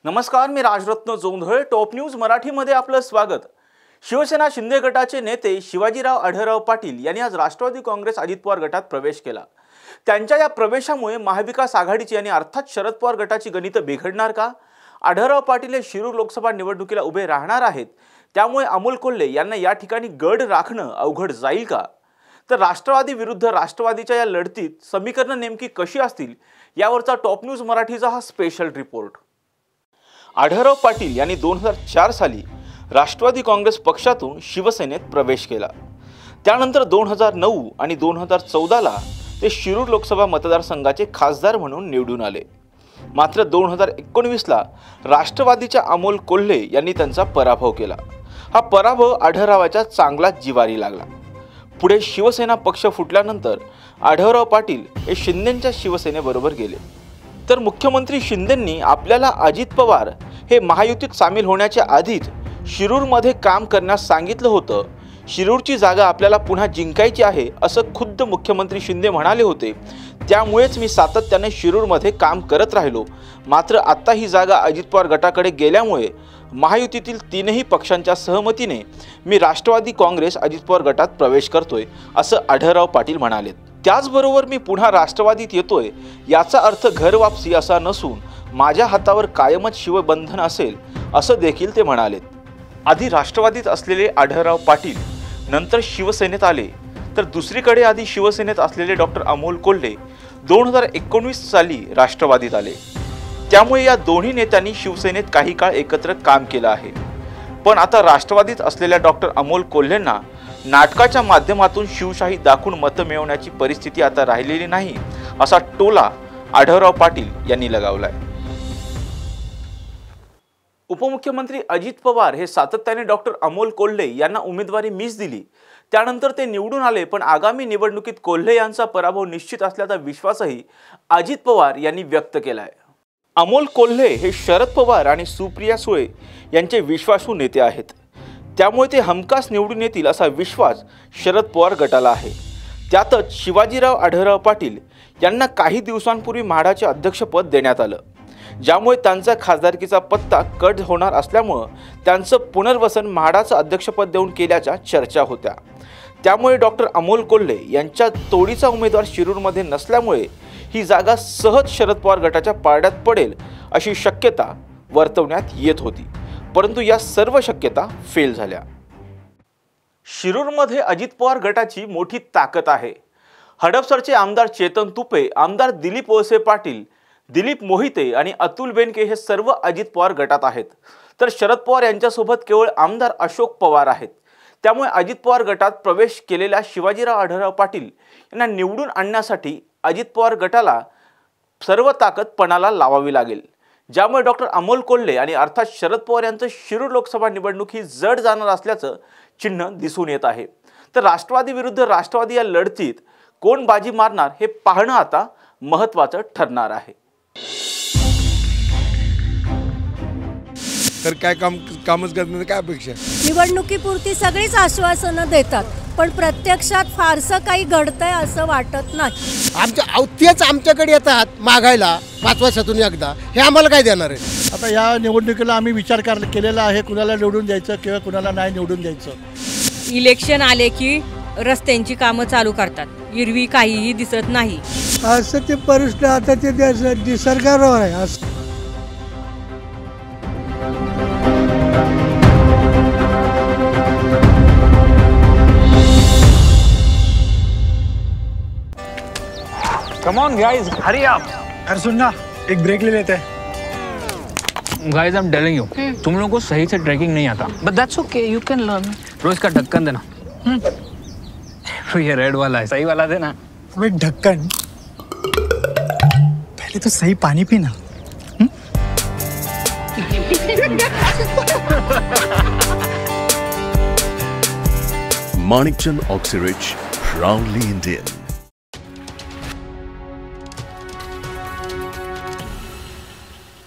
नमस्कार, मी Rajratna Jondhale. Top news मराठीमध्ये आपलं स्वागत. शिवसेना शिंदे गटाचे नेते शिवाजीराव आढळराव पाटील यांनी आज राष्ट्रवादी काँग्रेस अजित पवार गटात प्रवेश केला. त्यांच्या या प्रवेशामुळे महाविकास आघाडीची आणि अर्थात शरद पवार गटाची गणितं बिघडणार का? आढळराव पाटील हे शिरूर लोकसभा निवडणुकीला उभे राहणार आहेत, त्यामुळे अमोल कोल्हे यांना या ठिकाणी गड राखणं अवघड जाईल का? तर राष्ट्रवादी विरुद्ध राष्ट्रवादीच्या या लढतीत समीकरणं नेमकी कशी असतील यावरचा टॉप न्यूज मराठीचा हा स्पेशल रिपोर्ट. आढळराव पाटील यांनी 2004 साली राष्ट्रवादी काँग्रेस पक्षातून शिवसेनेत प्रवेश केला. त्यानंतर 2009 आणि 2014ला ते शिरूर लोकसभा मतदारसंघाचे खासदार म्हणून निवडून आले. मात्र 2019ला राष्ट्रवादीच्या अमोल कोल्हे यांनी त्यांचा पराभव केला. हा पराभव आढळरावाच्या चांगलाच जिवारी लागला. पुढे शिवसेना पक्ष फुटल्यानंतर आढळराव पाटील हे शिंदेंच्या शिवसेनेबरोबर गेले. तर मुख्यमंत्री शिंदेंनी आपल्याला अजित पवार हे महायुतीत सामील होण्याच्या आधीच शिरूरमध्ये काम करण्यास सांगितलं होतं. शिरूरची जागा आपल्याला पुन्हा जिंकायची आहे असं खुद्द मुख्यमंत्री शिंदे म्हणाले होते. त्यामुळेच मी सातत्याने शिरूरमध्ये काम करत राहिलो. मात्र आता ही जागा अजित पवार गटाकडे गेल्यामुळे महायुतीतील तीनही पक्षांच्या सहमतीने मी राष्ट्रवादी काँग्रेस अजित पवार गटात प्रवेश करतोय असं आढळराव पाटील म्हणाले. त्याचबरोबर मी पुन्हा राष्ट्रवादीत येतोय याचा अर्थ घर वापसी असा नसून माझ्या हातावर कायमच शिवबंधन असेल असं देखील ते म्हणाले. आधी राष्ट्रवादीत असलेले आढळराव पाटील नंतर शिवसेनेत आले, तर दुसरीकडे आधी शिवसेनेत असलेले डॉक्टर अमोल कोल्हे 2019 साली राष्ट्रवादीत आले. त्यामुळे या दोन्ही नेत्यांनी शिवसेनेत काही काळ एकत्र काम केलं आहे. पण आता राष्ट्रवादीत असलेल्या डॉक्टर अमोल कोल्हेंना नाटकाच्या माध्यमातून शिवशाही दाखवून मतं मिळवण्याची परिस्थिती आता राहिलेली नाही असा टोला आढळराव पाटील यांनी लगावलाय. उपमुख्यमंत्री अजित पवार हे सातत्याने डॉक्टर अमोल कोल्हे यांना उमेदवारी मीच दिली, त्यानंतर ते निवडून आले, पण आगामी निवडणुकीत कोल्हे यांचा पराभव निश्चित असल्याचा विश्वासही अजित पवार यांनी व्यक्त केलाय. अमोल कोल्हे हे शरद पवार आणि सुप्रिया सुळे यांचे विश्वासू नेते आहेत. त्यामुळे ते हमखास निवडून येतील असा विश्वास शरद पवार गटाला आहे. त्यातच शिवाजीराव आढळराव पाटील यांना काही दिवसांपूर्वी म्हाडाचे अध्यक्षपद देण्यात आलं, ज्यामुळे त्यांचा खासदारकीचा पत्ता कट होणार असल्यामुळे त्यांचं पुनर्वसन म्हाडाचं अध्यक्षपद देऊन केल्याच्या चर्चा होत्या. त्यामुळे डॉक्टर अमोल कोल्हे यांच्या तोडीचा उमेदवार शिरूरमध्ये नसल्यामुळे ही जागा सहज शरद पवार गटाच्या पारड्यात पडेल अशी शक्यता वर्तवण्यात येत होती, परंतु या सर्व शक्यता फेल झाल्या. शिरूरमध्ये अजित पवार गटाची मोठी ताकद आहे. हडपसरचे आमदार चेतन तुपे, आमदार दिलीप वळसे पाटील, दिलीप मोहिते आणि अतुल बेनके हे सर्व अजित पवार गटात आहेत. तर शरद पवार यांच्यासोबत केवळ आमदार अशोक पवार आहेत. त्यामुळे अजित पवार गटात प्रवेश केलेल्या शिवाजीराव आढळराव पाटील यांना निवडून आणण्यासाठी अजित पवार गटाला सर्व ताकद पणाला लावावी लागेल, ज्यामुळे डॉक्टर अमोल कोल्हे आणि अर्थात शरद पवार यांचं शिरूर लोकसभा निवडणूक ही जड जाणार असल्याचं चिन्ह दिसून येत आहे. तर राष्ट्रवादी विरुद्ध राष्ट्रवादी या लढतीत कोण बाजी मारणार हे पाहणं आता महत्त्वाचं ठरणार आहे. तर काय कामच करण्याची काय अपेक्षा? निवडणुकीपुरती सगळीच आश्वासनं देतात, पण प्रत्यक्षात फारसं काही घडतंय असं वाटत नाही. तेच आमच्याकडे येतात मागायला 5 वर्षातून एकदा. हे आम्हाला काय देणार आहे? आता या निवडणुकीला आम्ही विचार केलेला आहे, कुणाला निवडून द्यायचं किंवा कुणाला नाही निवडून द्यायचं. इलेक्शन आले की रस्त्यांची कामं चालू करतात, एरवी काहीही दिसत नाही. असं ते परिस्थिती आता ते निसर्गावर आहे. Come on guys, hurry up. अरे सुन ना, एक ब्रेक ले लेते हैं. Guys, I'm telling you, तुम लोगों को सही से ट्रैकिंग नहीं आता. But that's okay, you can learn. रोज का ढक्कन देना. तो ये रेड वाला है, सही वाला देना. अबे ढक्कन, पहले तो सही पानी पीना. Manikchand Oxyrich, proudly Indian.